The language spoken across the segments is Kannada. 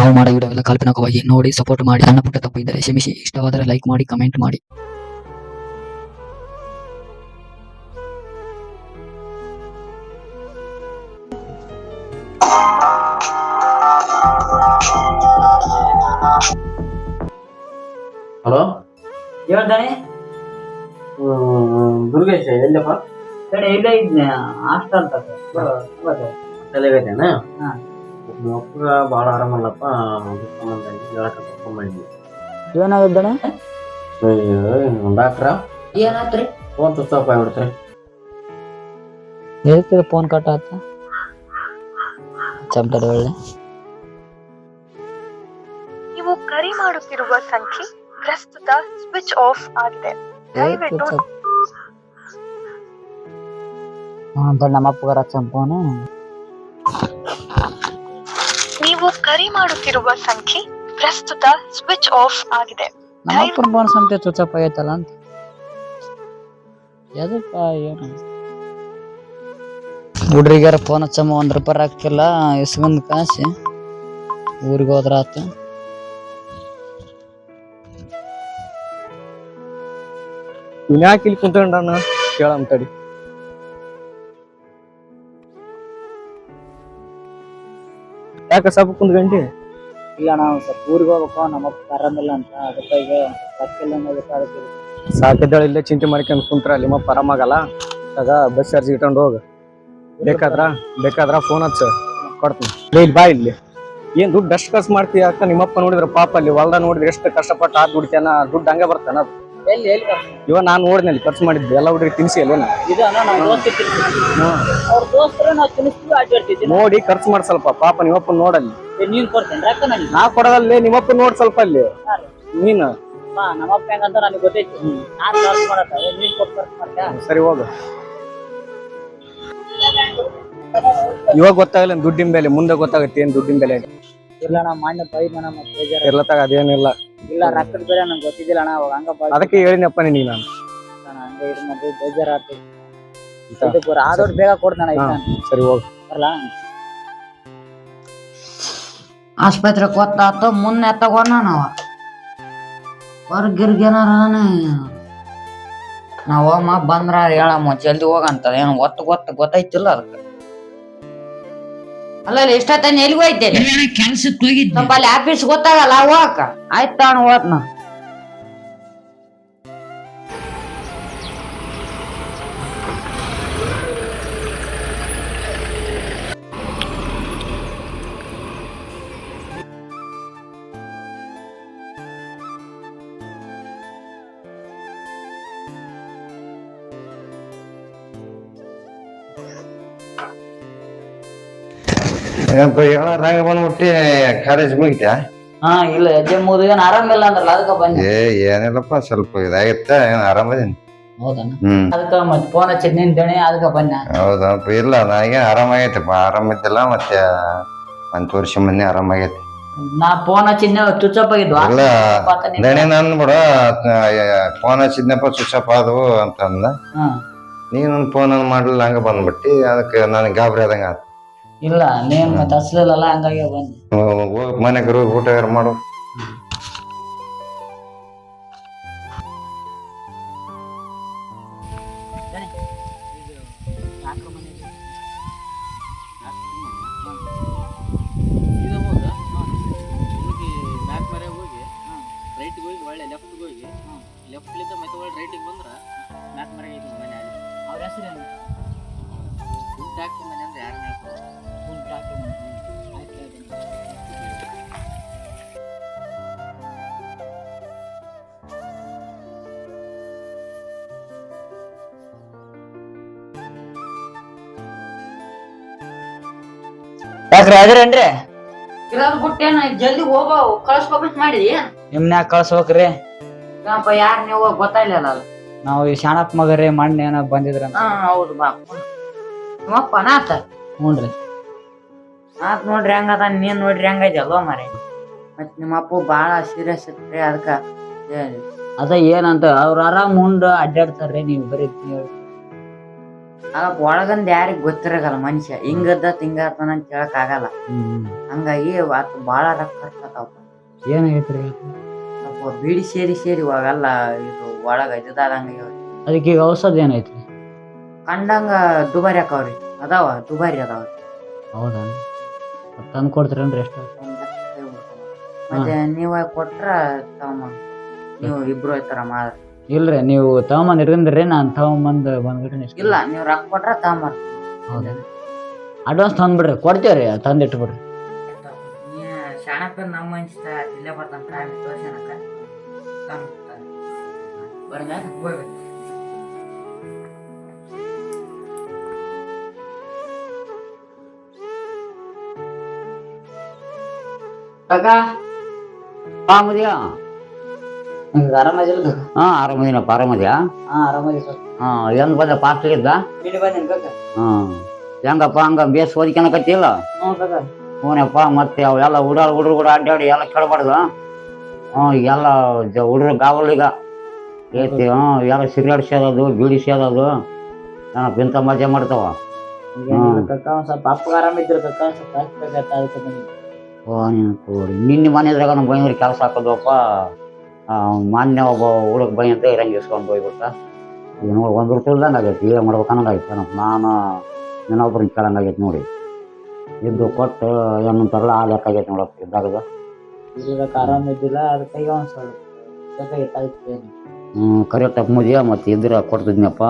ನಾವು ಮಾಡೋ ವಿಡಿಯೋವೆಲ್ಲ ಕಾಲ್ಪನಿಕವಾಗಿ ನೋಡಿ ಸಪೋರ್ಟ್ ಮಾಡಿ. ಸಣ್ಣ ಪುಟ್ಟ ತಪ್ಪು ಇದ್ದರೆ ಕ್ಷಮಿಸಿ. ಇಷ್ಟವಾದರೆ ಲೈಕ್ ಮಾಡಿ, ಕಮೆಂಟ್ ಮಾಡಿ. ಹಲೋ ಹೇಳ್ತಾನೆ ದುರ್ಗೇಶ ಎಲ್ಲಪ್ಪ? ಕಡೆ ಇಲ್ಲೇ ಇದ್ನೆ ಹಾಸ್ಟೆಲ್ ತಲೆಗೈತೇನ? ಹಾ. ನಮ್ಮ ಅಪ್ಪಗ ಭಾಳ ಆರಾಮಲ್ಲಪ್ಪ, ಸಂಬಂಧ ಹೇಳಕ್ ಕರ್ಕೊಂಡ್ಬಂದ್ವಿ. ಏನಾಗಿದ್ದಾನೆ? ಡಾಕ್ಟ್ರ ಏನಾತ್ರಿ? ಫೋನ್ ಸ್ವಿಚ್ ಆಫ್ ಆಗ್ಬಿಡ್ತ್ರಿ. ಹೇಳ್ತೀರ ಫೋನ್ ಕಟ್ ಆತ ಚಂಪದ ಒಳ್ಳೆ. ನೀವು ಕರೆ ಮಾಡುತ್ತಿರುವ ಸಂಖ್ಯೆ ಪ್ರಸ್ತುತ ಸ್ವಿಚ್ ಆಫ್ ಆಗಿದೆ. ದಯವಿಟ್ಟು ನಮ್ಮ ಅಪ್ಪಗಾರ ಫೋನ್. ನೀವು ಕರೆ ಮಾಡುತ್ತಿರುವ ಸಂಖ್ಯೆ ಪ್ರಸ್ತುತ ಸ್ವಿಚ್ ಆಫ್ ಆಗಿದೆ. ನಮ್ಮ ಅಪ್ಪನ ಫೋನ್ ಸಂತೆ ಸ್ವಿಚ್ ಆಫ್ ಆಗೈತಲ್ಲ ಅಂತ. ಎದಕ್ಕ ಏನು ಹುಡ್ರಿಗಾರ ಫೋನ್ ಹಚ್ಚಮ್ಮ ₹1 ಹಾಕಿಲ್ಲ, ಇಸ್ಕೊಂಡ್ ಕಾಸಿ ಊರಿಗೆ ಹೋದ್ರ ಆತ. ಯಾಕೆ ಇಲ್ಲಿ ಕುಂತ್ಕೊಂಡಣ್ಣ ಕೇಳಮ್ ತಡಿ. ಯಾಕ ಸ್ವಲ್ಪ ಕುಂತ್ಕೊಂಡಿ? ಇಲ್ಲ ನಾವು ಸ್ವಲ್ಪ ಊರಿಗೆ ಹೋಗ್ಬೇಕು, ನಮ್ಮಪ್ಪ ಆರಾಮಿಲ್ಲ ಅಂತ, ಅದಕ್ಕಾಗಿ ಅದಕ್ಕೆ ಸಾಕಿದ್ದಾಳೆ ಇಲ್ಲೇ ಚಿಂತೆ ಮಾಡ್ಕೊಂಡ್ ಕುಂತ್ರ ನಿಮ್ಮಪ್ಪ ಆರಾಮಾಗಲ್ಲ. ಆಗ ಬಸ್ ಚಾರ್ಜ್ ಇಟ್ಕೊಂಡು ಹೋಗ. ಬೇಕಾದ್ರ ಫೋನ್ ಹಚ್ಚ ಕೊಡ್ತೀನಿ. ಇಲ್ಲಿ ಬಾ, ಇಲ್ಲಿ ಏನ್ ದುಡ್ಡು ಎಷ್ಟು ಖರ್ಚು ಮಾಡ್ತೀಯ ಅಕ್ಕ? ನಿಮ್ಮಪ್ಪ ನೋಡಿದ್ರ ಪಾಪ ಅಲ್ಲಿ ಹೊಲ್ದ ನೋಡಿದ್ರೆ ಎಷ್ಟು ಕಷ್ಟಪಟ್ಟು ದುಡ್ತಾನ, ದುಡ್ಡು ಹಂಗ ಬರ್ತಾನ. ಇವ ನಾನ್ ನೋಡಿನಲ್ಲಿ ಖರ್ಚು ಮಾಡಿದ್ದೆ ಎಲ್ಲ ಹುಡುಗಿ ತಿನ್ಸಿ ಅಲ್ಲೇನ ನೋಡಿ ಖರ್ಚು ಮಾಡಿ ಸ್ವಲ್ಪ. ಪಾಪ ನಿಮ್ಮಪ್ಪ ನೋಡಲ್ಲಿ. ನಾ ಕೊಡದಲ್ಲಿ ನಿಮ್ಮಪ್ಪ ನೋಡ್ ಸ್ವಲ್ಪ ಅಲ್ಲಿ. ನೀನು ನಮ್ಮಪ್ಪ ಹೆಂಗಂತ ನನಗೆ ಗೊತ್ತೈತಿ. ಸರಿ ಹೋಗ. ಇವಾಗ ಗೊತ್ತಾಗಲ್ಲ ದುಡ್ಡಿನ ಬೆಲೆ, ಮುಂದೆ ಗೊತ್ತಾಗತ್ತೆ ಏನ್ ದುಡ್ಡಿನ ಬೆಲೆ. ಇಲ್ಲ ನಾ ಮಣ್ಣು ಬೈದಣ್ಣ ಮತ್ತೆ ಇರ್ಲತ್ತಾಗ ಅದೇನಿಲ್ಲ. ಇಲ್ಲ ರೊಕ್ಕದ ಬೆಲೆ ನಂಗೆ ಗೊತ್ತಿದ್ದಿಲ್ಲ ಅಣ್ಣ. ಅವಾಗ ಹಂಗ ಅದಕ್ಕೆ ಹೇಳಿನಪ್ಪ ನೀ ನಾನು ಹಂಗ ಇದು ಮಾಡಿ ಬೇಜಾರಾಗ್ತದೆ. ಆದೋಡ್ ಬೇಗ ಕೊಡ್ತಾನ. ಸರಿ ಹೋಗ. ಬರಲ್ಲ ಆಸ್ಪತ್ರೆ ಗೊತ್ತಾತು. ಮುನ್ನೆ ತಗೊಂಡ ನಾವ ಹೊರ್ಗಿರ್ಗೇನಾರ ನಾವ್ ಹೋಗಮ್ಮ ಬಂದ್ರ ಹೇಳಮ್ಮ ಜಲ್ದಿ ಹೋಗಂತದ. ಏನು ಗೊತ್ತೈತಿಲ್ಲ ಅದಕ್ಕೆ. ಅಲ್ಲ ಎಷ್ಟೊತ್ತನ ಎಲ್ಲಿಗೂ ಹೋಯ್ತೇನೆ ಕೆಲ್ಸಕ್ಕೆ ಹೋಗಿದ್ದೆ. ಸ್ವಲ್ಪ ಅಲ್ಲಿ ಆಫೀಸ್ ಗೊತ್ತಾಗಲ್ಲ ಹೋಗಕ್ಕ. ಆಯ್ತು ಅಣ್ಣ ಹೋತ್ನ. ಹೇಳಾರಂಗ ಬಂದ್ಬಿಟ್ಟಿ ಕಾಲೇಜ್ ಮುಗಿತ್ಯಾ? ಹಾ ಇಲ್ಲ ಹೆಜ್ಜೆ ಮುಗಿದು ಏನ್ ಆರಾಮಿಲ್ಲ ಅಂದ್ರಲ್ಲ ಅದಕ್ಕ ಬಂದೆ. ಏನಿಲ್ಲಪ್ಪ, ಸ್ವಲ್ಪ ಇದಾಗಿತ್ತ. ಏನ್ ಆರಾಮದೀನಿ. ಹೌದಣ್ಣ, ಅದಕ್ಕ ಮತ್ತೆ ಫೋನ್ ಹಚ್ಚಿದ್ ನಿಂತೇನೆ ಅದಕ್ಕ ಬಂದೆ. ಹೌದಪ್ಪ. ಇಲ್ಲ ನನಗೆ ಆರಾಮಾಗೈತಪ್ಪ. ಆರಾಮಿದ್ದಿಲ್ಲ ಮತ್ತೆ ಒಂದ್ ವರ್ಷ ಮೊನ್ನೆ ಆರಾಮಾಗೈತಿ. ನಾ ಫೋನ್ ಹಚ್ಚಿದ್ನ ಸ್ವಿಚ್ ಆಫ್ ಆಗಿದ್ವು. ಇಲ್ಲ ದಣಿ ನನ್ ಬಿಡ ಫೋನ್ ಹಚ್ಚಿದ್ನಪ್ಪ ಸ್ವಿಚ್ ಆಫ್ ಆದವು ಅಂತ ಅಂದ. ನೀನ್ ಫೋನ್ ಮಾಡ್ಲಿಲ್ಲ, ಹಂಗ ಬಂದ್ಬಿಟ್ಟಿ. ಅದಕ್ಕೆ ನನಗೆ ಗಾಬರಿ ಆದಂಗ ಆತ. ಇಲ್ಲ ನೀನ್ ಮತ್ತೆ ಹಚ್ಲಿಲ್ಲಲ್ಲ, ಹಂಗಾಗಿ ಬಂದೆ. ಮನೆಗೆ ಊಟ ಮಾಡು. ಅವ್ರ ಹೆಸರೇನು? ಮನೆ ಅಂದ್ರೆ ಯಾರು ಡಾಕ್ಟ್ರ ಅದ್ರೇನ್ರಿ? ಇರೋದ್ ಬಿಟ್ಟೇನ ಜಲ್ದಿ ಹೋಗ ಕಳ್ಸ್ಬೇಕಂತ ಮಾಡಿದಿ. ನಿಮ್ನ್ಯಾಗ ಕಳ್ಸ್ಬೇಕ್ರಿ? ಯಾರು ನೀವು ಗೊತ್ತಾಗ್ಲಿಲ್ಲ. ನಾವು ಈ ಶಾಣಪ್ಪ ಮಗರಿ ಮಣ್ಣು ಏನ ಬಂದಿದ್ರಂತ. ಹೌದು ಬಾ. ನಿಮ್ಮಪ್ಪ ನಾತ? ಹ್ಞೂನ್ರಿ. ಆತ್ ನೋಡ್ರಿ ಹೆಂಗದ. ನೀನ್ ನೋಡ್ರಿ ಹೆಂಗೈತಿ ಅಲ್ವಾ ಮಾರಿ. ಮತ್ ನಿಮ್ಮಪ್ಪ ಬಾಳ ಸೀರಿಯಸ್ ಇತ್ರಿ. ಅದಕ್ಕ ಅದ ಏನಂತ ಅವ್ರ ಆರಾಮ್ ಮುಂದ ಅಡ್ಡಾಡ್ತಾರ್ರಿ. ನೀವ್ ಬರೀ ಒಳಗಂದ ಯಾರಿಗ್ ಗೊತ್ತಿರಗಲ್ಲ ಮನುಷ್ಯ ಹಿಂಗದ್ದ ತಿಂಗತ್ತಾನ ಅಂತ ಹೇಳಕ್ ಆಗಲ್ಲ. ಹಂಗಾಗಿ ಆತ ಬಾಳ ರೊಕ್ಕ ಖರ್ಚಾತಾವ. ಏನಾಗೈತ್ರಿ? ಸ್ವಲ್ಪ ಬೀಡಿ ಸೇರಿ ಇವಾಗೆಲ್ಲ ಇದು ಒಳಗ ಇದಾದಂಗ ಅದಕ್ಕೆ ಈಗ ಔಷಧ ಏನೈತ್ರಿ? ಕಂಡಂಗ ದುಬಾರಿ ಹಾಕವ್ರಿ. ದುಬಾರಿ ಅದಾವ್ರಿ. ಹೌದಾ? ತಂದು ಕೊಡ್ತೀರೇನ್ರಿ? ಎಷ್ಟು? ಮತ್ತೆ ನೀವ ಕೊಟ್ರ ನೀವು ಇಬ್ರು ಐತಾರ ಮಾರ. ಇಲ್ರಿ, ನೀವು ತಗೊಂಬಂದ್ ಇಟ್ಕೊಂಡ್ರಿ, ನಾನು ತಗೊಂಬಂದ್ ಬಂದ್ಬಿಟ್ರಿ. ಇಲ್ಲ, ನೀವ್ ರೊಕ್ಕ ಕೊಟ್ರ ತಗೊಂಬರ್ತೀವಿ. ಹೌದಾ? ಅಡ್ವಾನ್ಸ್ ತಂದ್ಬಿಡ್ರಿ, ಕೊಡ್ತೇವ್ರಿ, ತಂದ್ ಇಟ್ಬಿಡ್ರಿ. ಶಾಣಪ್ಪ ನಮ್ಮ ಅನ್ಸ್ತ ಇಲ್ಲೇ ಬರ್ತಾನ ತೋರ್ಸನಕ ಬರ್ಬೇಕು. ಆರಾಮದ್ಯಾ? ಆರಾಮದಿಲ್ಲ? ಹಾ, ಆರಾಮದಿನಪ್ಪ. ಆರಾಮದ್ಯಾ? ಆರಾಮದಿ ಸರ್. ಹೆಂಗ್ ಬಂದ ಪಾಸ್ಟರ್ ಇದ್ದ? ಹೆಂಗಪ್ಪ? ಹಂಗ ಬೇಸ್ ಓದಿಕನಕತ್ತಿಲ್ಲ? ಹ್ಞೂನಪ್ಪ. ಮತ್ತೆ ಅವೆಲ್ಲ ಹುಡುಗರು ಕೂಡ ಅಡ್ಡಾಡಿ ಎಲ್ಲ ಕೇಳಬಾರ್ದು. ಈಗೆಲ್ಲ ಹುಡುಗರು ಗಾವಲ್ ಈಗ ಐತಿ. ಎಲ್ಲ ಸಿಗರೇಟ್ ಸೇದೋದು, ಬೀಡಿ ಸೇದೋದು, ಏನಪ್ಪ ಇಂಥ ಮಜಾ ಮಾಡ್ತಾವ. ಸ್ವಲ್ಪ ಅಪ್ಪಗ ಆರಾಮಿದ್ರು ನಿನ್ನೆ ಮನೆದ್ರಾಗ ನಮ್ಮ ಬೈನೂರು ಕೆಲಸ ಹಾಕೋದಪ್ಪ. ಮಾನ್ಯ ಒಬ್ಬ ಹುಡುಗ ಬೈ ಅಂತ ಇರಂಗೆ ಇಸ್ಕೊಂಡು ಹೋಗ್ಬಿಟ್ಟ. ಈಗ ನೋಡಿ ₹1 ಇಲ್ದಂಗೆ ಆಗೈತಿ. ಏನು ಮಾಡ್ಬೇಕು ಅನ್ನಂಗಾಯ್ತು. ನಾನು ಇನ್ನೊಬ್ರನ್ನ ಕೇಳಂಗಾಗೈತಿ ನೋಡಿ. ಇದ್ದು ಕೊಟ್ಟು ಏನಂತಾರಲ್ಲ ಆ ಲೆಕ್ಕ ಆಗೈತಿ ನೋಡಪ್ಪ ಇದ್ದಾಗ. ಆರಾಮಿದ್ದಿಲ್ಲ, ಅದಕ್ಕಾಗಿ ಒಂದ್ ಸ್ವಲ್ಪ ಕರೆಕ್ಟ್ ಮುದಿಯ ಮತ್ತೆ ಇದ್ರ ಕೊಡ್ತಿದ್ನಪ್ಪ.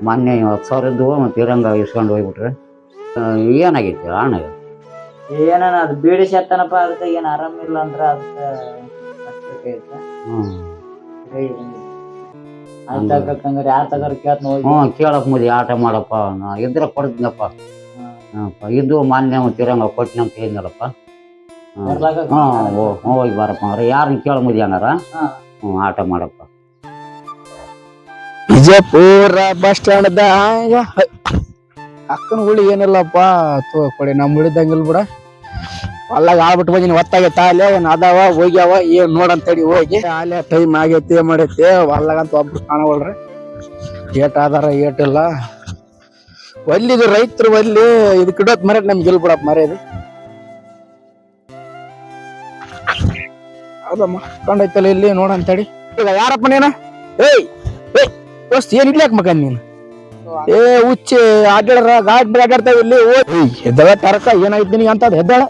ಮೊನ್ನೆ 10,000 ಇದ್ದು ಮತ್ತೆ ಇರಂಗ ಇಸ್ಕೊಂಡು ಹೋಗ್ಬಿಟ್ರೆ ಏನಾಗೈತಿ ಅಣ್ಣ? ಏನ ಅದು ಬೀಡಿ ಸೇತಾನಪ್ಪ, ಅದಕ್ಕೆ ಏನ್ ಆರಾಮಿಲ್ಲ ಅಂದ್ರ ಅದಕ್ಕೆ ಯಾರ ತಗಾರ ಕೇಳಪ್ಪ ಮುದಿ ಆಟ ಮಾಡಪ್ಪ. ನಾ ಇದ್ರ ಕೊಡ್ತೀನಪ್ಪ. ಇದು ಮಾನ್ಯ ತಿರಂಗ ಕೊಟ್ಟಿನ ಅಂತ ಹೇಳಿದ್ನಲ್ಲಪ್ಪ. ಹೋಗಿ ಬಾರಪ್ಪ ಅವ್ರ ಯಾರನ್ನ ಕೇಳ ಮುದಿ ಹಂಗಾರ. ಆಟ ಮಾಡಪ್ಪ. ವಿಜಯಪುರ ಬಸ್ ಸ್ಟ್ಯಾಂಡ್ ಅಕ್ಕನ ಹುಳಿ ಏನಿಲ್ಲಪ್ಪ ಕೊಡಿ. ನಮ್ ಉಳಿದಂಗಿಲ್ ಬಿಡ. ಅಲ್ಲಾಗ ಆಳ್ಬಿಟ್ಟು ಬಂದಿನಿ. ಒತ್ತಾಗೈತೆ ಅಲ್ಲೇ ಏನ್ ಅದಾವ ಹೋಗ್ಯಾವ ಏನ್ ನೋಡಂತೇಳಿ ಹೋಗಿ ಅಲ್ಲೇ ಟೈಮ್ ಆಗೈತಿ ಮಾಡೈತಿ. ಅಲ್ಲಾಗಂತ ಒಬ್ರು ಕಾಣವಲ್ರಿ. ಏಟ್ ಆದಾರ ಏಟಿಲ್ಲ ಒಲ್ಲಿದು ರೈತರು ಒಲ್ಲಿ ಇದಕ್ಕೆ ಇಡೋತ್ ಮರ್ಯಾದ ನಮ್ಗೆ ಗೆಲ್ ಬಿಡಪ್ಪ ಮರ್ಯಾದೆ. ಹೌದಮ್ಮ ಕಂಡೈತಲ್ಲ ಇಲ್ಲಿ ನೋಡಂತೇಳಿ. ಈಗ ಯಾರಪ್ಪ ನೀನ? ಏಯ್ ದೋಸ್ತ್ ಏನ್ ಇಡ್ಲಿ ಮಗ ನೀನು? ಹುಚ್ಚಿ ಅಡ್ಡಾಡ್ರ ಗಾಡಿ ಅಡ್ಡಾಡ್ತಾವ ಇಲ್ಲಿ. ಎದ್ದಳ ತರಕ ಏನಾಯ್ತು ನಿನಗೆ ಅಂತ ಎದ್ದಾಳ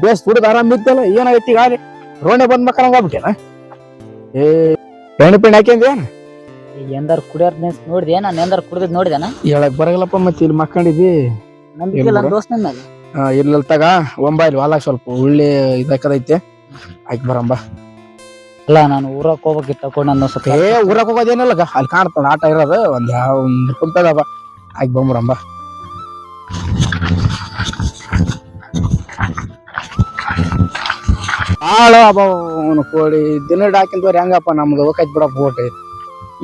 ಬೇಸ್ ದುಡ್ದು ಆರಾಮ ಇದ್ದಲ್ಲ. ಏನಾಗೈತಿ ಗಾಡಿ ರೋಣೆ ಬಂದ್ ಮಕ್ಕಳಂಗ ಆಗ್ಬಿಟ್ಟೇನ? ರೋಣಿ ಪಿಣಿ ಹಾಕ್ಯಂದೇನ? ಎಂದಾರು ಕುಡಿಯೋರ್ ನೋಡಿದೆ? ನಾನು ಎಂದಾರು ಕುಡಿದ್ ನೋಡಿದೇನ? ಹೇಳಕ್ ಬರಗಲ್ಲಪ್ಪ. ಮತ್ತೆ ಇಲ್ಲಿ ಮಕ್ಕಂಡಿದ್ದಿ ಇರ್ಲಲ್ ತಗ ಒಂಬ ಇಲ್ಲಿ ಹೊಲಾಗ ಸ್ವಲ್ಪ ಉಳ್ಳಿ ಇದಾಕದೈತೆ ಆಯ್ತು ಬರಂಬ. ಅಲ್ಲ ನಾನು ಊರಕ್ ಹೋಗ್ಬೇಕಿತ್ತು ತಗೊಂಡು ನನ್ನ ಸ್ವಲ್ಪ. ಊರಕ್ ಹೋಗೋದೇನಲ್ಲ ಅಲ್ಲಿ ಕಾಣ್ತಾನ ಆಟ ಇರೋದು ಒಂದ್ ಕುಂತದಪ್ಪ ಆಯ್ತು ಬಂದ್ಬಿಡಂಬ. ಭಾಳ ಅವನು ಕೋಳಿ ದಿನ ಹಾಕಿಂತವ್ರಿ ಹೆಂಗಪ್ಪ ನಮ್ಗೆ ಹೋಗೈತ್ ಬಿಡಪ್ಪ ಓಟ್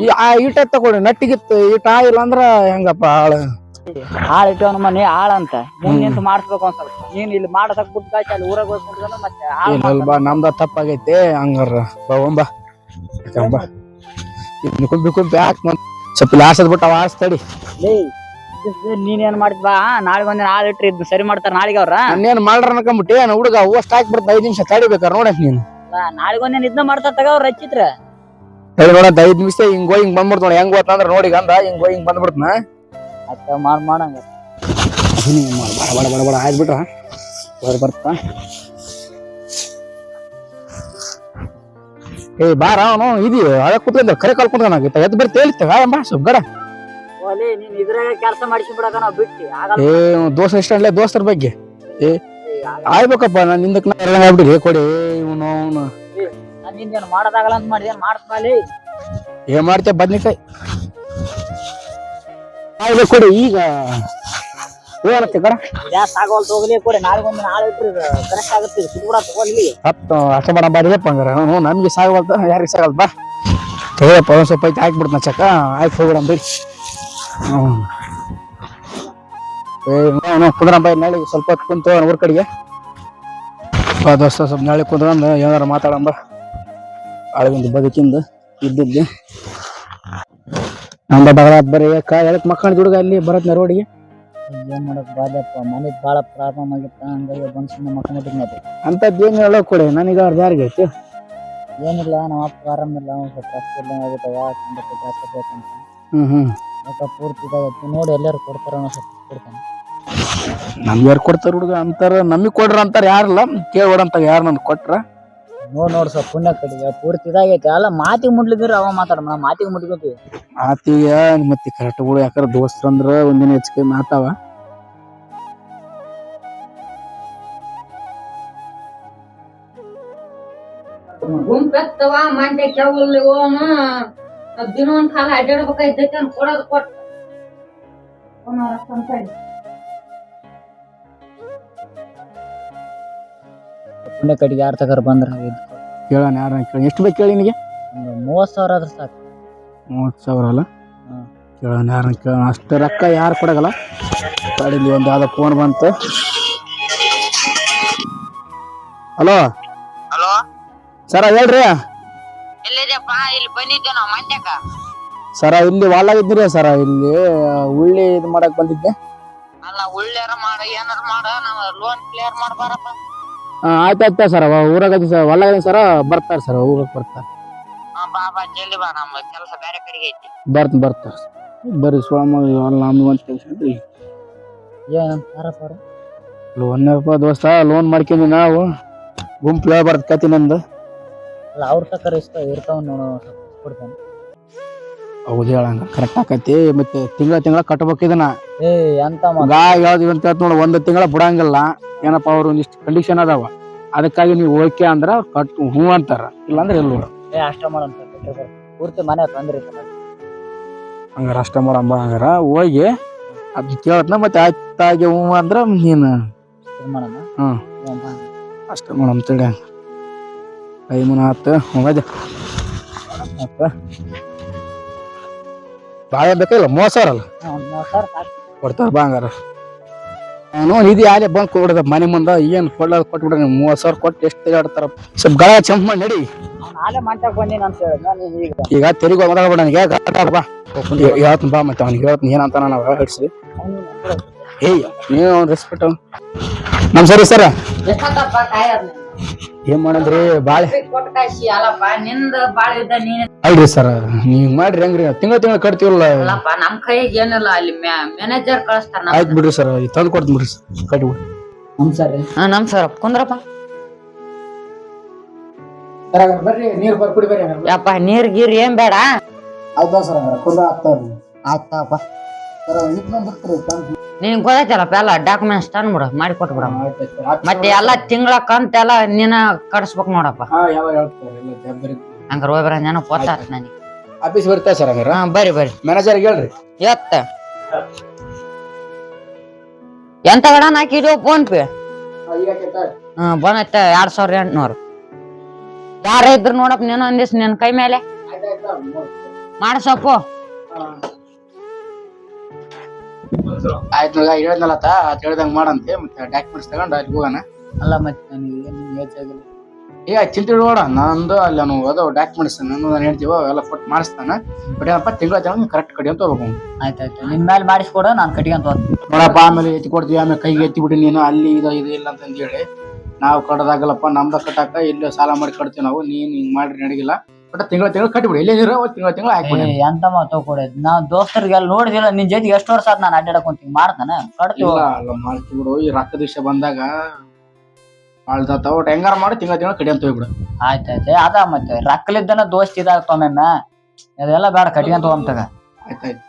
ಈ ಈಟ ತಗೊಳ್ಳಿ ನಟ್ಟಿಗಿತ್ತು ಈಟ ಇಲ್ಲ ಅಂದ್ರ ಹೆಂಗಪ್ಪ ಹಾಳು ಇಟ್ಟವನ ಮನೆ ಹಾಳಂತ ಮುಂದೆ ಮಾಡಿಸ್ಬೇಕು ಒಂದ್ ಸ್ವಲ್ಪ. ನೀನ್ ಇಲ್ಲಿ ಮಾಡಸಕ್ ಬಿಟ್ಟು ಅಲ್ಲಿ ಊರಾಗ ಹೋಗ್ಬಿಟ್ಟು ಮತ್ತೆ ಬಾ ನಮ್ದ ತಪ್ಪಾಗೈತೆ ಹಂಗಾರ ಬಾ ಒಂಬ ಕುಂಬಿ ಹಾಕ್ ಸ್ವಲ್ಪ ಆಸದ್ ಬಿಟ್ಟು ಅವ ಆಸ್ತಡಿ. ನೀನೇನ್ ಮಾಡಿದ್ ಬಾ ನಾಳೆಗ್ ಒಂದಿನ ಹಾಳು ಇಟ್ರಿ ಇದ್ದು ಸರಿ ಮಾಡ್ತಾರ ನಾಳೆಗೆ ಅವ್ರ. ನಾನೇನ್ ಮಾಡ್ರ ಅನ್ಕೊಂಬಿಟ್ಟೆ ಹುಡುಗ ಅಷ್ಟು ಹಾಕ್ಬಿಡ್ತ 5 ನಿಮಿಷ ತಡಿಬೇಕಾರ ನೋಡಕ್ ನೀನ್. ನಾಳೆಗ್ ಒಂದಿನ ಇದನ್ನ ಮಾಡ್ತಾರ ತಗ ಅವ್ರ ಹಚ್ಚಿತ್ರ ನೋಡಂತ 5 ನಿಮಿಷ ಹಿಂಗ್ ಹಿಂಗ್ ಬಂದ್ಬಿಡ್ತ ನೋಡಿ. ಹೆಂಗ್ ಗೊತ್ತಂದ್ರ ನೋಡಿ ಗಂದ ಹಿಂಗ್ ಹಿಂಗ್ ಬಂದ್ಬಿಡ್ತನ ಅಕ್ಕ ಮಾಡಂಗ ಬಡ ಬಡ ಬಡ ಆಯ್ಬಿಟ್ರ ಬರ್ತಾ. ಬಾರ ಅವನು ಇದು ಹಳೆ ಕೂತ್ಕೊಂಡ ಕರೆ ಕಾಲ್ ಕುಂತ್ಕೊಂಡ ಎದ್ದು ಬರ್ತಿ ಹೇಳಿತ್ತ ಬಾ ಸ್ವಲ್ಪ ಗಡ. ನೀನ್ ಇದ್ರಾಗ ಕೆಲಸ ಮಾಡಿಸಿ ಬಿಡಕ ನಾವ್ ಬಿಟ್ಟಿ ದೋಸ್ತ ಇಷ್ಟ ದೋಸ್ತರ ಬಗ್ಗೆ ಆಯ್ಬೇಕಪ್ಪ. ನಾನು ನಿಂದಕ್ ಆಗ್ಬಿಟ್ರಿ ಕೊಡಿ ಇವನು ಅವನು ನಿಂದೇನು ಮಾಡೋದಾಗಲ್ಲ ಅಂತ ಮಾಡಿದೇನ್ ಮಾಡ್ತಾಲಿ ಏನ್ ಮಾಡ್ತೇವೆ ಬದ್ನಿಕಾಯಿ ಆಯ್ಬೇಕು ಕೊಡಿ. ಈಗ ಏನತ್ತೆ ಕಡ ಸಾಗೋಲ್ ಹೋಗ್ಲಿ ಕೊಡಿ. ನಾಳೆಗೊಂದು ನಾಳೆ ಇಟ್ರಿ ಕರೆಕ್ಟ್ ಆಗುತ್ತೆ ಸುಡ್ಬಿಡ ತಗೊಳ್ಳಿ. ಅಷ್ಟ ಮಾಡ ಬಾರಿದಪ್ಪ ಹಂಗಾರ ನಮ್ಗೆ ಸಾಗವಲ್ತ ಯಾರಿಗೆ ಸಾಗಲ್ ಬಾ ತಗೋಪ್ಪ. ಒಂದ್ ಸ್ವಲ್ಪ ಐತಿ ಹಾಕ್ಬಿಡ್ತನ ಚಕ್ಕ ಆಯ್ತು ಹೋಗ್ಬಿಡ ಬಿಡಿ. ಕುಂದ್ರ ಬೈ ನಾಳೆ ಸ್ವಲ್ಪ ಹೊತ್ತು ಕುಂತ ಊರ್ ಕಡೆಗೆ ದೋಸ್ತ ಸ್ವಲ್ಪ ನಾಳೆ ಕುಂದ್ರಂದ ಏನಾರ ಮಾತಾಡಂಬ. ಆಳಗಿಂದ ಬದುಕಿಂದ ಇದ್ದಿದ್ದು ನಮ್ದ ಬಗಲಾತ್ ಬರೀ ಎದಕ್ ಮಕ್ಕಳ ಹುಡುಗ ಅಲ್ಲಿ ಬರತ್ನ ರೋಡಿಗೆ ಏನ್ ಮಾಡಕ್ ಬಾದ್ಯಪ್ಪ ಮನೆಗ್ ಬಾಳ ಪ್ರಾಬ್ಲಮ್ ಆಗಿತ್ತ ಹಂಗಾಗಿ ಬಂದ್ ಸುಮ್ಮನೆ ಮಕ್ಕಳಿಗೆ ಅಂತದ್ದೇನು ಹೇಳೋ ಕೊಡಿ ನನಗೆ ಅವ್ರದ್ದು ಯಾರಿಗೆ ಐತಿ ಏನಿಲ್ಲ ನಮ್ಮ ಅಪ್ಪ ಆರಾಮಿಲ್ಲ ಸ್ವಲ್ಪ ಕಷ್ಟ ಆಗುತ್ತವ ಬೇಕಂತ ಹ್ಮ್ ಯಾಕ ಪೂರ್ತಿ ಇದಾಗೈತಿ ನೋಡಿ ಎಲ್ಲಾರು ಕೊಡ್ತಾರ ಸ್ವಲ್ಪ ಕೊಡ್ತಾನೆ ನಮ್ಗೆ ಯಾರು ಕೊಡ್ತಾರ ಹುಡುಗ ಅಂತಾರ ನಮಗ್ ಕೊಡ್ರ ಅಂತಾರ ಯಾರಲ್ಲ ಕೇಳ್ಕೊಡಂತ ಯಾರು ನನ್ ಕೊಟ್ರ ನೋಡ್ ಸ್ವಲ್ಪ ಪುಣ್ಯ ಕಡೆಗೆ ಪೂರ್ತಿ ಇದಾಗೈತಿ ಅಲ್ಲ ಮಾತಿಗೆ ಮುಡ್ಲಿದ್ರ ಅವ ಮಾತಾಡ ಮಾತಿಗೆ ಮುಟ್ಕೋತೀವಿ ಆತಿಗೆ ಮತ್ತೆ ಕರೆಕ್ಟ್ ಬಿಡು ಯಾಕಂದ್ರೆ ದೋಸ್ತರ ಅಂದ್ರ ಒಂದಿನ ಹೆಚ್ಚಿಗೆ ಮಾತಾವ ಗುಂಪೆತ್ತವ ಮಂಡ್ಯ ಕೆವಲ್ ಓನು ದಿನ ಒಂದ್ ಕಾಲ ಅಡ್ಡಾಡ್ಬೇಕಾಯ್ತೈತಿ ಅಂತ ಕೊಡೋದು ಕೊಟ್ಟ ಪುಣ್ಯ ಕಡೆಗೆ ಯಾರ ತಗರ್ ಬಂದ್ರ ಕೇಳೋಣ ಯಾರ ಕೇಳಿ ಎಷ್ಟು ಬೇಕು ಕೇಳಿ ನಿನಗೆ 30,000 ಆದ್ರೆ ಸಾಕು 30,000 ಅಲ್ಲ ಹ್ಮ್. ಕೇಳೋಣ ಯಾರ ಕೇಳೋಣ ಅಷ್ಟು ರೊಕ್ಕ ಯಾರು ಕೊಡಗಲ್ಲ ಕಡಿಲಿ ಒಂದು ಯಾವ್ದೋ ಫೋನ್ ಬಂತು ಹಲೋ ಹಲೋ ಸರ ಹೇಳ್ರಿ ಎಲ್ಲಿದ್ಯಪ್ಪ? ಇಲ್ಲಿ ಬಂದಿದ್ದೆ ನಾವು ಮಂಡ್ಯಕ್ಕ. ಸರ ಇಲ್ಲಿ ವಾಲಾಗಿದ್ದೀರಿ ಸರ ಇಲ್ಲಿ ಉಳ್ಳಿ ಇದು ಮಾಡಕ್ ಬಂದಿದ್ದೆ ಅಲ್ಲ ಉಳ್ಳಾರ ಮಾಡ ಏನಾರ ಮಾಡ ನಾವು ಲೋನ್ ಕ್ಲಿಯರ್ ಮಾಡ್ಬಾರಪ್ಪ. ಆಯ್ತಾಯ್ತಾ ಸರ ಊರಾಗ ಸರ್ ಹೊಲ ಸರ ಬರ್ತಾರ ಸರ್ ಊರಿಗೆ ಬರ್ತಾರ ಬಾ ಬಾ ಜಲ್ದಿ ಬಾ, ನಮ್ಮ ಕೆಲಸ ಬೇರೆ ಕಡೆಗೆ ಐತಿ. ಬರ್ತಾರ ಬರ್ರಿ ಸ್ವಾಮಿ ನಮ್ಗೆ ಒಂದು ಕೆಲಸ ಏನಂತಾರಪ್ಪ ಲೋನ್ ದೋಸ್ತ ಲೋನ್ ಮಾಡ್ಕೊಂಡಿ ನಾವು ಗುಂಪು ಹೇಳ್ಬಾರ್ದು ಕತಿ ನಂದು ಅಲ್ಲ ಅವ್ರ ತಕರ ಇರ್ತಾವ ನೋಡು ಕೊಡ್ತಾನೆ ಹೌದು ಹೇಳಂಗ ಕರೆಕ್ಟ್ ಆಕತಿ ಮತ್ತೆ ತಿಂಗಳ ಕಟ್ಬೇಕು ಇದನ್ನ ಎಂತ ಯಾವ್ದು ಅಂತ ಹೇಳ್ತ ನೋಡು 1 ತಿಂಗಳ ಬಿಡಂಗಿಲ್ಲ ಏನಪ್ಪಾ ಅವ್ರು ಒಂದಿಷ್ಟು ಕಂಡೀಷನ್ ಅದಾವ ಅದಕ್ಕಾಗಿ ನೀವು ಓಕೆ ಅಂದ್ರ ಕಟ್ ಹೂ ಅಂತಾರ ಇಲ್ಲಾಂದ್ರೆ ಇಲ್ಲ ಅಷ್ಟ ಮಾಡಂತ ಪೂರ್ತಿ ಮನೆ ತೊಂದ್ರೆ ಹಂಗಾರ ಅಷ್ಟ ಮಾಡಂಬ ಹಂಗಾರ ಹೋಗಿ ಅದ್ ಕೇಳತ್ನ ಮತ್ತೆ ಆಯ್ತಾಗಿ ಹೂ ಅಂದ್ರ ನೀನ್ ಅಷ್ಟ ಮಾಡಮ್ ತಿಳಿ ಐಮನ ಆತ ಹೋಗದ ಬಾಳೆ ಬೇಕಿಲ್ಲ 30,000 ಅಲ್ಲ ಕೊಡ್ತಾರ ಬಾ ಹಂಗಾರ ನಾನು ಇದು ಯಾರೇ ಬಂದ್ ಕೊಡ್ಬಿಡದ ಮನೆ ಮುಂದ ಏನ್ ಕೊಡೋದು ಕೊಟ್ಬಿಡ್ರಿ 30,000 ಕೊಟ್ಟು ಎಷ್ಟು ತಿರುಗಾಡ್ತಾರ ಸ್ವಲ್ಪ ಗಳ ಚಂಪ್ ಮಾಡಿ ನಡಿ ಈಗ ತೆರಿಗೆ ಮಾತಾಡ್ಬೇಡ ನನಗೆ ಬಾ ಹೇಳ್ತೀನಿ ಬಾ ಮತ್ತೆ ಅವ್ನಿಗೆ ಹೇಳ್ತೀನಿ ಏನಂತ ನಾವು ಹಿಡ್ಸಿ ಏಯ್ ನೀವು ಅವ್ನ ರೆಸ್ಪೆಕ್ಟ್ ನಮ್ ಸರಿ ಸರ ಏನ್ ಮಾಡಂದ್ರಿ ಬಾಳೆ ಕೊಟ್ಟು ಕಾಯಿಸಿ ಅಲ್ಲಪ್ಪ ನಿಂದ ಬಾಳ ಇದ್ದ ನೀನ್ ಅಲ್ರಿ ಸರ್ ನೀವ್ ಮಾಡ್ರಿ ಹೆಂಗ್ರಿ ತಿಂಗಳ ಕಟ್ತೀವಲ್ಲ ಅಲ್ಲಪ್ಪ ನಮ್ ಕೈಗೆ ಏನಿಲ್ಲ ಅಲ್ಲಿ ಮ್ಯಾನೇಜರ್ ಕಳಿಸ್ತಾರ ಆಯ್ತು ಬಿಡ್ರಿ ಸರ್ ತಂದು ಕೊಡ್ತೀನಿ ಬಿಡ್ರಿ ಕಟ್ಟಿ ನಮ್ ಸರ್ ಕುಂದ್ರಪ್ಪ ಬರ್ರಿ ನೀರ್ ಬರ್ಕೊಡಿ ಬರ್ರಿ ಯಪ್ಪ ನೀರ್ ಗೀರ್ ಏನ್ ಬೇಡ ಆಯ್ತಾ ಸರ್ ಕುಂದ ಆಗ್ತಾವ್ರಿ ಆಯ್ತಪ್ಪ ನೀನ್ ಗೊತ್ತೈತಲ್ಲಪ್ಪ ಎಲ್ಲ ಡಾಕ್ಯುಮೆಂಟ್ಸ್ ತಂದ್ಬಿಡು ಮಾಡಿ ಕೊಟ್ಬಿಡ ಮತ್ತೆ ಎಲ್ಲಾ ತಿಂಗಳ ಕಂತ ಎಲ್ಲ ನೀನ ಕಟ್ಸ್ಬೇಕ್ ನೋಡಪ್ಪ ಹಂಗಾರ ಹೋಗ್ಬರ ನೆನಪು ಗೊತ್ತಾತ್ ನನಗೆ ಆಫೀಸ್ ಬರ್ತಾ ಸರ್ ಹಂಗಾರ ಬರ್ರಿ ಬರ್ರಿ ಮ್ಯಾನೇಜರ್ ಹೇಳ್ರಿ ಎತ್ತ ಎಂತ ಗಡ ಹಾಕಿದ್ವು ಫೋನ್ ಪೇ ಬಂದೈತೆ 2,800 ಯಾರ ಇದ್ರು ನೋಡಪ್ಪ ನೀನು ಒಂದಿವ್ಸ ನಿನ್ ಕೈ ಮೇಲೆ ಮಾಡ್ಸಪ್ಪು ಆಯ್ತು ಹೇಳ್ದಲ್ಲತ್ತ ಹೇಳ್ದಂಗ ಮಾಡಂತೆ ಮತ್ತೆ ಡಾಕ್ಯುಮೆಂಟ್ಸ್ ತಗೊಂಡು ಅಲ್ಲಿ ಹೋಗೋಣ ಅಲ್ಲ ಮತ್ತೆ ನನಗೆ ಏನು ಏಜ್ ಆಗಿಲ್ಲ ಚಿಂತೆ ನೋಡ ನಂದು ಅಲ್ಲಿ ನಾನು ಅದಾವ ಡಾಕ್ಯುಮೆಂಟ್ಸ್ ನಾನು ಹೇಳ್ತೀವ ಅವೆಲ್ಲ ಕೊಟ್ಟು ಮಾಡಿಸ್ತಾನ ಬಟ್ ಏನಪ್ಪ ತಿಂಗಳ ಕರೆಕ್ಟ್ ಕಡಿ ಅಂತ ಹೋಗ್ಬೇಕು ಆಯ್ತಾಯ್ತು ನಿನ್ ಮೇಲೆ ಮಾಡಿಸ್ಕೊಡ ನಾನು ಕಟ್ಕೊಂತ ನೋಡಪ್ಪ ಆಮೇಲೆ ಎತ್ತಿ ಕೊಡ್ತೀವಿ ಆಮೇಲೆ ಕೈಗೆ ಎತ್ತಿ ಬಿಡಿ ನೀನು ಅಲ್ಲಿ ಇದು ಇಲ್ಲ ಅಂತಂದು ಹೇಳಿ ನಾವು ಕಟ್ಟದಾಗಲ್ಲಪ್ಪ ನಮ್ದ ಕಟ್ಟಾಕ ಇಲ್ಲಿ ಸಾಲ ಮಾಡಿ ಕಟ್ತೀವಿ ನಾವು ನೀನ್ ಹಿಂಗ್ ಮಾಡ್ರಿ ನಡಗಿಲ್ಲ ಬಟ್ ತಿಂಗಳ ಕಟ್ಟಿಬಿಡಿ ಎಲ್ಲೇ ತಿಂಗಳ ಹಾಕ್ಬಿಡಿ ಎಂತ ಮಾತು ಕೊಡೋದು ನಾವ್ ದೋಸ್ತರಿಗೆಲ್ಲ ನೋಡಿದಿಲ್ಲ ನಿನ್ ಜೊತೆಗೆ ಎಷ್ಟು ವರ್ಷ ಆತ್ ನಾನು ಅಡ್ಡಾಡಕೊಂತೀನಿ ಮಾಡ್ತಾನೆ ಕಟ್ತೀವಿ ಅಲ್ಲ ಮಾಡ್ತೀವಿ ಬಿಡು ಈ ರೊಕ್ಕ ದಿವಸ ಬಂದಾಗ ಆಳ್ದಾತ ಒಟ್ಟು ಹೆಂಗಾರ ಮಾಡಿ ತಿಂಗಳ ಕಡಿ ಅಂತ ಹೋಗ್ಬಿಡು ಆಯ್ತಾಯ್ತು ಅದ ಮತ್ತೆ ರೊಕ್ಕಲಿದ್ದನ ದೋಸ್ತಿ ಇದಾಗ್ತಾವ ಅದೆಲ್ಲ ಬೇಡ ಕಟ್ಕೊಂತ ಹೋಗ್ತಾಗ ಆಯ್ತಾಯ್ತು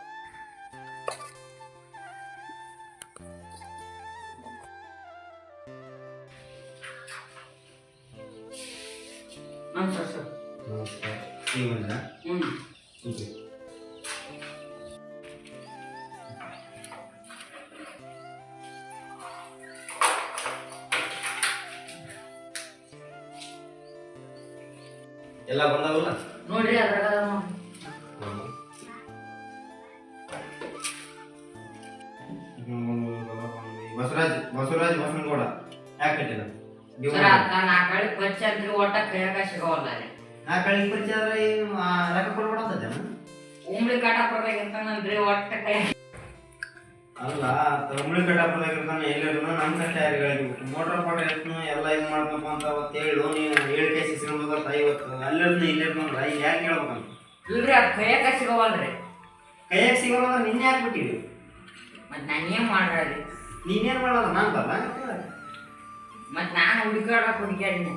ಎಲ್ಲ ಬಂದಾವಲ್ಲ ನೋಡ್ರಿ ಅದ್ರಾಗ ಬಸವರಾಜ್ ಬಸವನಗೌಡ ಯಾಕೆ ಕಟ್ಟಿಲ್ಲ ಪರಿಚಯ ಅಂದ್ರೆ ಒಟ್ಟ ಕೈಯಾಗ ಸಿಗವಲ್ಲ ಆ ಕಡೆ ಪರಿಚಯ ಆದ್ರೆ ರೊಕ್ಕ ಕೊಡ್ಬೇಡ ಅಂತೇನ ಉಂಬ್ಳಿ ಕಾಟ ಬರ್ಬೇಕಂತಾನಲ್ರಿ ಒಟ್ಟ ಕೈ ಅಲ್ಲ ಉಂಬಳಿ ಕಟ್ಟಾಪದಾಗಿರ್ತಾನೆ ಎಲ್ಲಿರ್ತಾನ ನಮ್ಮ ಕಷ್ಟ ಯಾರಿಗಾಗಿ ಮೋಟ್ರ್ ಪಾಟ್ರ್ ಎತ್ನು ಎಲ್ಲ ಇದು ಮಾಡ್ಬೇಕಪ್ಪ ಅಂತ ಅವತ್ತು ಹೇಳು ನೀನು 7 ಕೆಜಿ ಸಿಗೋದಂತ 50 ಅಲ್ಲಿರ್ತಾನೆ ಇಲ್ಲಿರ್ತಾನಲ್ಲ ಈಗ ಯಾಕೆ ಹೇಳ್ಬೇಕಂತ ಇಲ್ರಿ ಅದು ಕೈಯಾಗ ಸಿಗೋವಲ್ರಿ ಕೈಯಾಗ ಸಿಗೋಲ್ಲ ಅಂದ್ರೆ ನಿನ್ನೆ ಹಾಕ್ಬಿಟ್ಟಿವಿ ಮತ್ ನಾನೇನ್ ಮಾಡ್ರಿ ನೀನೇನು ಮಾಡೋದು ನಾನು ಬರಲ್ಲ ಮತ್ ನಾನು ಹುಡುಕಾಡಿನಿ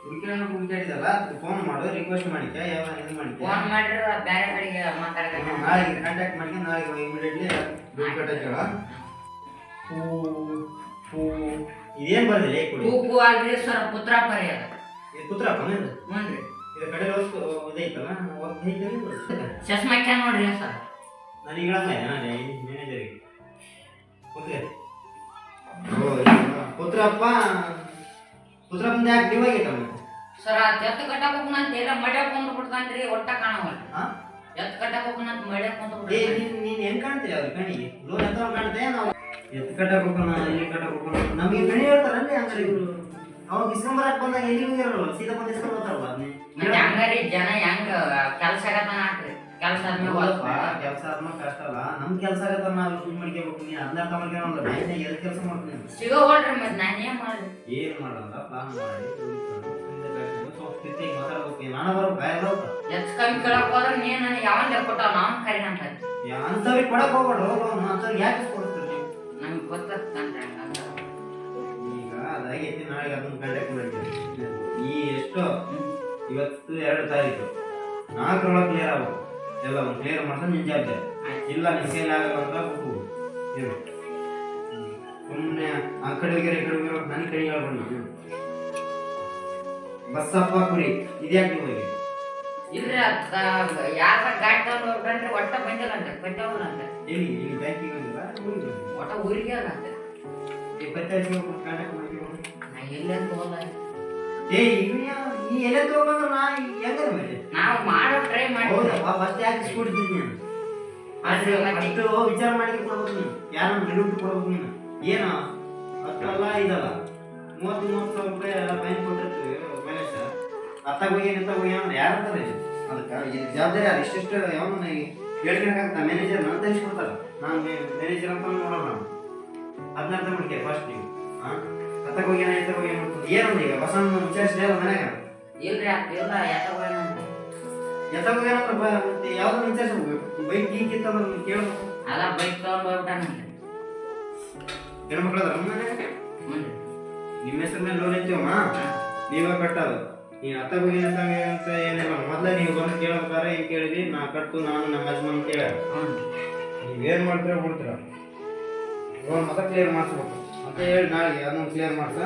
ಹುಡುಕಾಡಿದಲ್ಲ ಫೋನ್ ಮಾಡು ರಿಕ್ವೆಸ್ಟ್ ಮಾಡಿದ್ದೆ ಯಾವ ಇದು ಮಾಡಿದ್ದೆ ಫೋನ್ ಮಾಡ್ರಿ ಬೇರೆ ಕಡೆಗೆ ಮಾತಾಡ್ಕೊಂಡು ನಾಳೆ ಕಾಂಟ್ಯಾಕ್ಟ್ ಮಾಡ್ಕೊಂಡು ನಾಳೆ ಇಮಿಡಿಯೇಟ್ಲಿ ದುಡ್ಡು ಕಟ್ಟಕ್ಕೆ ಇದೇನು ಬರ್ದಿಲ್ಲ ಕೂಕು ಅಲ್ರಿ ಸರ್ ಪುತ್ರ ಪರಿಯದ ಇದು ಪುತ್ರಪ್ಪ ನಿಂದು ಹ್ಞೂನ್ರಿ ಇದು ಕಡೆ ಇದೈತಲ್ಲ ಚಸ್ಮಾ ಕ್ಯಾನ್ ನೋಡ್ರಿ ಸರ್ ನನಗೆ ಹೇಳಂಗ ಮ್ಯಾನೇಜರಿಗೆ ಪುತ್ರಪ್ಪಂದ ಯಾಕೆ ನೀವಾಗೈತವ ಸರ್ ಅದು ಎತ್ತು ಕಟ್ಟಬೇಕು ಅಂತ ಎಲ್ಲ ಮಡ್ಯಾಕ್ ಬಂದು ಬಿಡ್ತಾನ್ರಿ ಒಟ್ಟ ಕಾಣವಲ್ರಿ ಎತ್ತು ಕಟ್ಟಬೇಕು ಅಂತ ಮಡ್ಯಾಕ್ ಬಂದು ಬಿಡ್ತಾನೆ ನೀನ್ ಹೆಂಗ್ ಕಾಣ್ತೀರಿ ಅವ್ರ ಕಣಿಗೆ ಲೋನ್ ಎತ್ತ ಕಾಣ್ತೇ ನಾವು ಎತ್ತು ಕಟ್ಟಬೇಕು ಇಲ್ಲಿ ಕಟ್ಟಬೇಕು ನಮಗೆ ಕಣಿ ಹೇಳ್ತಾರಲ್ಲ ಅಂದ್ರೆ ಇವರು ಅವಾಗ ಇಸ್ಕೊಂಬರಕ್ ಬಂದಾಗ ಎಲ್ಲಿ ಹೋಗಿರಲ್ಲ ಸೀದಾ ಬಂದು ಇಸ್ಕೊಂಡ್ ಬರ್ತಾರಲ್ಲ ಅದನ್ನೇ ಮತ್ತೆ ಹಂಗಾರಿ ಜನ ಹೆಂಗ ಕೆಲಸ ಆಗತ್ತಾನ ಹಾಕ್ರಿ ಕೆಲಸ ಆದ್ಮೇಲೆ ಕೆಲಸ ಆದ್ಮೇಲೆ ಕಷ್ಟ ಅಲ್ಲ ನಮ್ ಕೆಲಸ ಆಗತ್ತ ನಾವು ದುಡ್ಡು ಮಾಡ್ಕೋಬೇಕು ನೀ ಅದನ್ನ ಅರ್ಥ ಮಾಡ್ಕೊಂಡ್ ಬ್ಯಾಂಕ್ನಾಗ ಎಲ್ಲಿ ಕೆಲಸ ಮಾಡ್ತೀನಿ ಸಿಗೋವಲ್ರಿ ಮತ್ತೆ ನಾನೇನ್ ಮಾಡ್ರಿ ಏನ್ ಮಾಡಲ್ಲ ಪ್ಲಾನ್ ಮಾಡಿ ಸ್ಥಿತಿ ಮಾತಾಡ್ಬೇಕು ನಾನು ಬರೋ ಭಯ ಹೆಚ್ಚು ಕಮ್ಮಿ ಕೇಳಕ್ ಹೋದ್ರೆ ನೀ ನನಗೆ ಯಾವಂದ ಕೊಟ್ಟಾವ ನಾವ್ ಕರಿ ಅಂತ ಅಂತವ್ರಿಗೆ ಕೊಡಕ್ ಹೋಗ್ಬೇಡ್ರು ಅಂತವ್ರಿಗೆ ಯಾಕೆ ಕೊಡ್ತೀರಿ ನೀವು ನಮ್ಗೆ ಗೊತ್ತಾಗ್ತಂದ್ರೆ ಈಗ ಅದಾಗೈತಿ ನಾಳೆಗೆ ಅದನ್ನ ಕಾಂಟ್ಯಾಕ್ಟ್ ಮಾಡ್ತೀವಿ ಈ ಎಷ್ಟು ಇವತ್ತು 2 ತಾರೀಕು 4 ಕ್ಲಿಯರ್ ಆಗ್ಬೇಕು ಎಲ್ಲ ಒಂದು ಕ್ಲಿಯರ್ ಮಾಡ್ಕೊಂಡು ನಿನ್ ಜವಾಬ್ದಾರಿ ಇಲ್ಲ ನಿನ್ ಸೇಲ್ ಆಗಲ್ಲ ಅಂತ ಬಿಟ್ಟು ಏನು ಸುಮ್ಮನೆ ಆ ಕಡೆ ಹೋಗ್ಯಾರ ಈ ಕಡೆ ಹೋಗ್ಯಾರ ನನ್ನ ಕಡೆ ಹೇಳ್ಕೊಂಡು ಬಸ್ಸಪ್ಪ ಕುರಿ ಇದ್ಯಾಕೆ ನೀವು ಹೋಗಿ ಇಲ್ರಿ ಯಾರ ಗಾಡಿ ತಗೊಂಡು ಹೋಗ್ಕೊಂಡ್ರೆ ಒಟ್ಟ ಬಂದಿಲ್ಲಂತೆ ಕಟ್ಟವಲ್ಲಂತೆ ಎಲ್ಲಿ ಇಲ್ಲಿ ಬ್ಯಾಂಕಿಗೆ ಬಂದಿಲ್ಲ ಒಟ್ಟ ಊರಿಗೆ ಅಲ್ಲಂತೆ ಕಾಂಟ್ಯಾಕ್ಟ್ ಮಾಡ್ತೀವಿ ನಾ ಎಲ್ಲೆಂದು ಹೋದ ಏ ಈ ಎಲೆ ತಗೊಂಡ್ರೆ ನಾ ಹೆಂಗ ಮೇಲೆ ನಾವು ಮಾಡೋ ಟ್ರೈ ಮಾಡಿ ಹೌದಪ್ಪ ಫಸ್ಟ್ ಯಾಕೆ ಇಸ್ಕೊಡ್ತೀನಿ ನೀನು ಅಷ್ಟು ವಿಚಾರ ಮಾಡಿ ಕೊಡ್ಬೇಕು ನೀನು ಯಾರನ್ನ ರಿಡ್ಯೂಟ್ ಕೊಡ್ಬೇಕು ನೀನು ಏನು ಅಷ್ಟಲ್ಲ ಇದಲ್ಲ 30,000 ರೂಪಾಯಿ ಎಲ್ಲ ಫೈನ್ ಕೊಟ್ಟಿರ್ತೀವಿ ಮ್ಯಾನೇಜ್ ಅತ್ತಾಗ ಹೋಗಿ ಅಂದ್ರೆ ಯಾರು ಅಂತಾರೆ ಅದಕ್ಕೆ ಜವಾಬ್ದಾರಿ ಅದು ಇಷ್ಟಿಷ್ಟು ಯಾವನ್ನ ಹೇಳ್ಕೊಳಕ್ಕಾಗ್ತಾ ಮ್ಯಾನೇಜರ್ ನನ್ನ ತರಿಸ್ಕೊಡ್ತಾರೆ ನಾನು ಮ್ಯಾನೇಜರ್ ಅಂತ ನೋಡೋಣ ನಾನು ಅದನ್ನ ಅರ್ಥ ಮಾಡ್ತೀವಿ ಫಸ್ಟ್ ನೀವು ಅತ್ತಾಗ ಹೋಗಿ ಏನಂದ ಈಗ ಬಸವಣ್ಣ ವಿಚಾರಿಸಿದೆ ಮನ್ಯಾಗ ಇಲ್ರಿ ಇಲ್ಲ ಎತ್ತಾಗ ಮತ್ತೆ ಯಾವ್ದನ್ನ ವಿಚಾರಿಸ್ಬೇಕು ಬೈಕ್ ಗೀಕಿತ್ತಂದ್ರೆ ಕೇಳ್ಬೇಕು ಅಲ್ಲ ಬೈಕ್ ತಗೊಂಡು ಹೋಗ್ಬಿಟ್ಟಾನಂತೆ ಹೆಣ್ಮಕ್ಳು ಅದಾರ ಮನ್ಯಾಗ ನಿಮ್ಮ ಹೆಸರು ಮೇಲೆ ಲೋನ್ ಐತಿವಮ್ಮ ನೀವೇ ಕಟ್ಟೋದು ನೀನು ಅತ್ತಾಗ ಹೋಗಿ ಅಂತ ಏನಿಲ್ಲ ಮೊದಲೇ ನೀವು ಬಂದು ಕೇಳ್ಬೇಕಾರೆ ಏನು ಕೇಳಿದ್ವಿ ನಾ ಕಟ್ಟು ನಾನು ನಮ್ಮ ಯಜಮಾನ್ ಕೇಳ ನೀವೇನು ಮಾಡ್ತೀರ ಬಿಡ್ತೀರ ಲೋನ್ ಮತ್ತೆ ಕ್ಲಿಯರ್ ಮಾಡಿಸ್ಬೇಕು ಅಂತ ಹೇಳಿ ನಾಳೆಗೆ ಅದನ್ನು ಕ್ಲಿಯರ್ ಮಾಡ್ಸ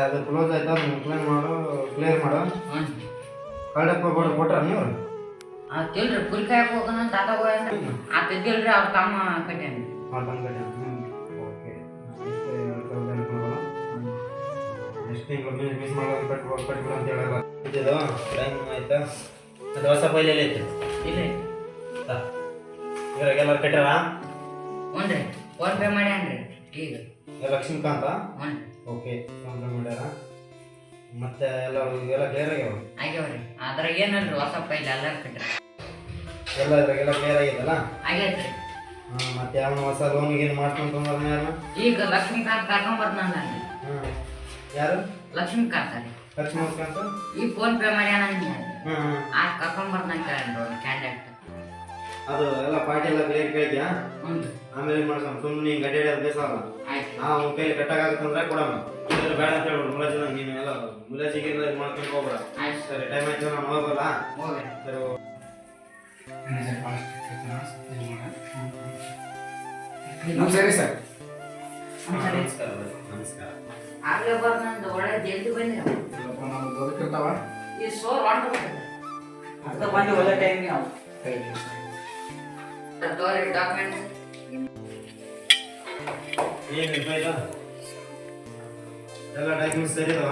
ಅದು ಕ್ಲೋಸ್ ಆಯ್ತು ಅದನ್ನು ಕ್ಲಿಯರ್ ಮಾಡು ಕಳ್ಳಪ್ಪ ಕೊಟ್ರ ನೀವು ತಿಳ್ರಿ ಕುರಿ ಕಾಯಕ್ ಹೋಗೋಣ ತಾತ ಆತಿದ್ದಿಲ್ರಿ ಅವ್ರ ತಮ್ಮ ಕಟ್ಯಾನ ಓಕೆ ನೆಕ್ಸ್ಟ್ ತಿಂಗಳು ಮಿಸ್ ಮಾಡೋದು ಕಟ್ಬಿಡು ಅಂತ ಹೇಳಲ್ಲ ಇದು ಟೈಮ್ ಆಯ್ತಾ ಅದು ಹೊಸ ಫೈಲಲ್ಲಿ ಐತೆ ಇಲ್ಲ ಇದ್ರಾಗೆಲ್ಲರೂ ಕಟ್ಟಾರ ಹ್ಞೂನ್ರಿ ಫೋನ್ ಪೇ ಮಾಡ್ಯಾನ್ರಿ ಈಗ ಲಕ್ಷ್ಮೀಕಾಂತ ಹ್ಞೂ ಓಕೆ ಫೋನ್ ಪೇ ಮಾಡ್ಯಾರ ಮತ್ತೆ ಎಲ್ಲ ಇವೆಲ್ಲ ಕ್ಲಿಯರ್ ಆಗ್ಯಾವ ಆಗ್ಯಾವ್ರಿ ಅದ್ರಾಗ ಏನಲ್ರಿ ಹೊಸ ಫೈಲ್ ಎಲ್ಲಾರು ಕಟ್ರಿ ಎಲ್ಲ ಇದ್ರಾಗೆಲ್ಲ ಕ್ಲಿಯರ್ ಆಗಿದಲ್ಲ ಆಗೈತ್ರಿ ಮತ್ತೆ ಅವನು ಹೊಸ ಲೋನಿಗೆ ಏನು ಮಾಡ್ಕೊಂಡ್ಬಂದ್ರೆ ಯಾರು ಈಗ ಲಕ್ಷ್ಮೀಕಾಂತ್ ಕರ್ಕೊಂಡ್ಬರ್ತಾನ ಯಾರು ಲಕ್ಷ್ಮೀಕಾಂತ್ ರೀ ಲಕ್ಷ್ಮೀಕಾಂತ ಈಗ ಫೋನ್ ಪೇ ಮಾಡ್ಯಾನ ಹ್ಮ್ ಆ ಕರ್ಕೊಂಡ್ಬರ್ತಾನ ಕೇಳಿ ಕ್ಯಾಂಡಿಡೇಟ್ ಅದು ಎಲ್ಲ ಪಾರ್ಟಿ ಎಲ್ಲ ಕ್ಲಿಯರ್ ಕೇಳಿದ್ಯಾ ಹ್ಞೂ ಆಮೇಲೆ ಏನು ಮಾಡ್ಸೋಣ ಸುಮ್ಮನೆ ಗಡ್ಡೆ ಬೇಸಲ್ಲ ಆಯ್ತು ನಾವು ಕೈಲಿ ಕಟ್ಟಾಗತ್ತಂದ್ರೆ ಕೊಡೋಣ ಇದ್ರೆ ಬೇಡ ಅಂತ ಹೇಳ್ಬಿಡು ಮುಲಾಜಿನ ನೀನು ಎಲ್ಲ ಮುಲಾಜಿಗೆ ಮಾಡ್ಕೊಂಡು ಹೋಗ್ಬೇಡ ಆಯ್ತು ಸರಿ ಟೈಮ್ ಆಯ್ತು ನಾನು ಹೋಗಲ್ಲ ಹೋಗ್ರಿ ಸರಿ ಸರಿ ಸರ್ ನಮಸ್ಕಾರ ನಮಸ್ಕಾರ ಆಗ್ಲೇ ಬರ್ದಂದು ಒಳ್ಳೆ ಜಲ್ದಿ ಬಂದಿರ ಬದುಕಿರ್ತಾವ ಈ ಸೋರ್ ಹೊಂಟ್ಬಿಟ್ಟದ ಅರ್ಧ ಬಂದು ಒಳ್ಳೆ ಟೈಮ್ಗೆ ನಾವು ತೋರಿ ಡಾಕ್ಯುಮೆಂಟ್ ಏನು ಇಲ್ಲ ಎಲ್ಲ ಡಾಕ್ಯುಮೆಂಟ್ಸ್ ಸರಿ ಇದಾವ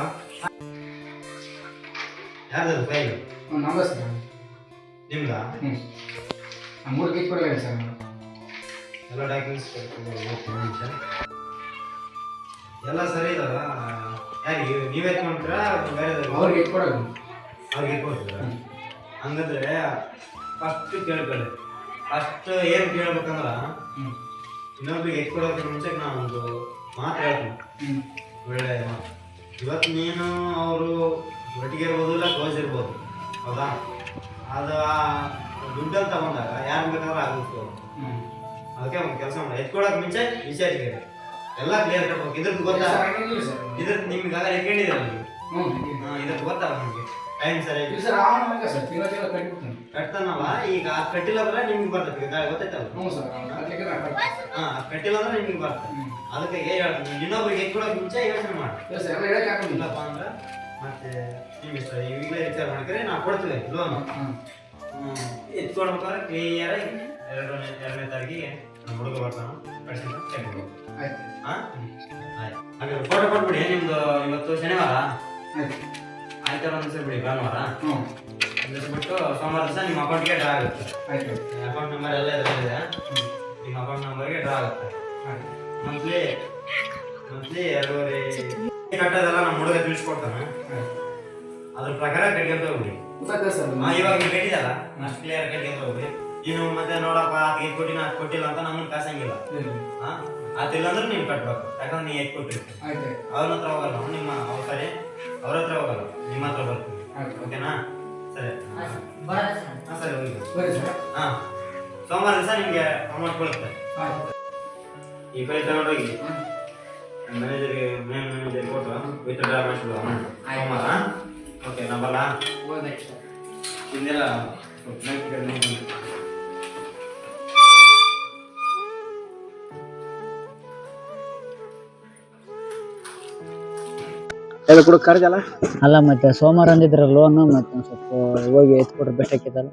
ಯಾರ್ದು ಫೈಲ್ ನಮ್ದು ಸರ್ ನಿಮ್ದಾ ಮೂರು ಗೀತ್ ಕೊಡಲಿಲ್ಲ ಸರ್ ಎಲ್ಲ ಡಾಕ್ಯುಮೆಂಟ್ಸ್ ಎಲ್ಲ ಸರಿ ಇದಾವ ಯಾರಿಗೆ ನೀವೇ ಎತ್ಕೊಂಡ್ರಾ ಬೇರೆ ಅವ್ರಿಗೆ ಕೊಡೋದು ಅವ್ರಿಗೆ ಕೊಡ್ತೀರಾ ಹಂಗಂದ್ರೆ ಫಸ್ಟ್ ಕೇಳ್ಕೊಳ್ಳಿ. ಫಸ್ಟ್ ಏನು ಕೇಳ್ಬೇಕಂದ್ರ ಇನ್ನೊಬ್ರಿಗೆ ಎತ್ ಕೊಡೋಕೆ ಮುಂಚೆ ನಾನು ಒಂದು ಮಾತು ಹೇಳ್ತೀನಿ, ಒಳ್ಳೆ ಮಾತು. ಇವತ್ತು ನೀನು ಅವರು ಒಟ್ಟಿಗೆ ಇರ್ಬೋದು, ಇಲ್ಲ ಕ್ಲೋಸ್ ಇರ್ಬೋದು, ಹೌದಾ? ಅದು ಆ ದುಡ್ಡಲ್ಲಿ ತಗೊಂಡಾಗ ಯಾರು ಬೇಕಾದ್ರೂ ಆಗುತ್ತೆ. ಅದಕ್ಕೆ ಒಂದು ಕೆಲಸ ಮಾಡಿ, ಎತ್ಕೊಳಕ್ ಮುಂಚೆ ವಿಚಾರಿಸಿ ಎಲ್ಲ ಕ್ಲಿಯರ್ ಕಟ್ಬೇಕು. ಇದ್ರದ್ದು ಗೊತ್ತಾ? ಇದ್ರದ್ದು ನಿಮ್ಗೆ ಎತ್ಕೊಂಡಿದ್ದೀರಲ್ಲ ನೀವು, ಇದ್ರದ್ದು ಗೊತ್ತಾ ನಿಮಗೆ? ಟೈಮ್ ಸರಿಯಾಗಿ ಕಟ್ತಾನಲ್ಲ, ಈಗ ಅದು ಕಟ್ಟಿಲ್ಲ ಅಂದ್ರೆ ನಿಮ್ಗೆ ಬರ್ತದೆ, ಗೊತ್ತಾಯ್ತಲ್ಲ? ಕಟ್ಟಿಲ್ಲ ಅಂದ್ರೆ ನಿಮ್ಗೆ ಬರ್ತದೆ. ಅದಕ್ಕೆ ಹೇಳ್ತೀನಿ, ಇನ್ನೊಬ್ರಿಗೆ ಎತ್ಕೊಳಕ್ ಮುಂಚೆ ಯೋಚನೆ ಮಾಡಿ. ಇಲ್ಲಪ್ಪ ಅಂದ್ರೆ ಮತ್ತೆ ನಿಮ್ ಇಷ್ಟ. ಈಗಲೇ ವಿಚಾರ ಮಾಡ್ತಾರೆ, ನಾವು ಕೊಡ್ತೀವಿ ಲೋನ್. ಎತ್ಕೊಡ್ಬೇಕಾದ್ರೆ ಕ್ಲಿಯರ್ ಆಗಿ ಎರಡನೇ ತಾರೀಕಿಗೆ ನಮ್ಮ ಹುಡುಗ ಬರ್ತಾನ, ಕಳ್ಸಿಂದ ಚೆಕ್ ಮಾಡ್ಬೇಕು. ಆಯ್ತು, ಹಾಗೆ ಫೋಟೋ ಕೊಟ್ಬಿಡಿ ನಿಮ್ದು. ಇವತ್ತು ಶನಿವಾರ, ಆಯ್ತಾರ ಒಂದು ದಿವಸ ಬಿಡಿ, ಭಾನುವಾರ ಬಿಟ್ಟು ಸೋಮವಾರ ದಿವಸ ನಿಮ್ಮ ಅಕೌಂಟ್ಗೆ ಡ್ರಾ ಆಗುತ್ತೆ. ಅಕೌಂಟ್ ನಂಬರ್ ಎಲ್ಲ ಇದರಲ್ಲಿದೆ, ನಿಮ್ಮ ಅಕೌಂಟ್ ನಂಬರ್ಗೆ ಡ್ರಾ ಆಗುತ್ತೆ. ಮಂತ್ಲಿ 2.5 ಕಟ್ಟೋದೆಲ್ಲ ನಮ್ಮ ಹುಡುಗ ತಿಳಿಸ್ಕೊಡ್ತಾನೆ. ಅದ್ರ ಪ್ರಕಾರ ಕಟ್ಕೊಂತ ಹೋಗ್ರಿ. ಇವಾಗ ನೀವು ಕಟ್ಟಿದಲ್ಲ ಅಷ್ಟು ಕ್ಲಿಯರ್ ಕಟ್ಕೊಂತ ಹೋಗ್ರಿ. ನೀನು ಮತ್ತೆ ನೋಡಪ್ಪ ಅದು ಕೊಟ್ಟಿನ ಅದು ಕೊಟ್ಟಿಲ್ಲ ಅಂತ ನಮ್ಮನ್ನ ಕಾಸಂಗಿಲ್ಲ. ಅದಿಲ್ಲ ಅಂದ್ರೆ ನೀವು ಕಟ್ಬೇಕು, ಯಾಕಂದ್ರೆ ನೀ ಕೊಟ್ಟಿರ್ತೀನಿ. ಅವ್ರ ಹತ್ರ ಹೋಗಲ್ಲ, ನಿಮ್ಮ ಅವ್ರ ಹತ್ರ ಹೋಗಲ್ಲ, ನಿಮ್ಮ ಹತ್ರ ಬರ್ತೀನಿ. ಓಕೆನಾ? ಸರಿ, ಸರಿ ಹೋಗಿ. ಸೋಮವಾರ ದಿವಸ ನಿಮ್ಗೆ ಅಮೌಂಟ್ ಕೊಡುತ್ತೆ. ಈ ಫೈಲ್ ತಗೊಂಡೋಗಿ ಮ್ಯಾನೇಜರ್ಗೆ, ಮೇನ್ ಮ್ಯಾನೇಜರ್ ಕೊಟ್ಟು ವಿತ್ ಡ್ರಾ ಮಾಡಿಸ್ಬಿಡು ಅಮೌಂಟ್ ಸೋಮವಾರ. ಓಕೆ, ನಾ ಬರಲ್ಲ. ಇನ್ನೆಲ್ಲ ಕೂಡ ಕರ್ಜಲ್ಲ. ಅಲ್ಲ ಮತ್ತೆ ಸೋಮವಾರ ಅಂದಿದ್ರ ಲೋನ್, ಮತ್ತೆ ಒಂದ್ ಸ್ವಲ್ಪ ಹೋಗಿ ಎತ್ಕೊಟ್ರೆ ಬೆಸ್ಟ್ ಆಕೈತಲ್ಲ.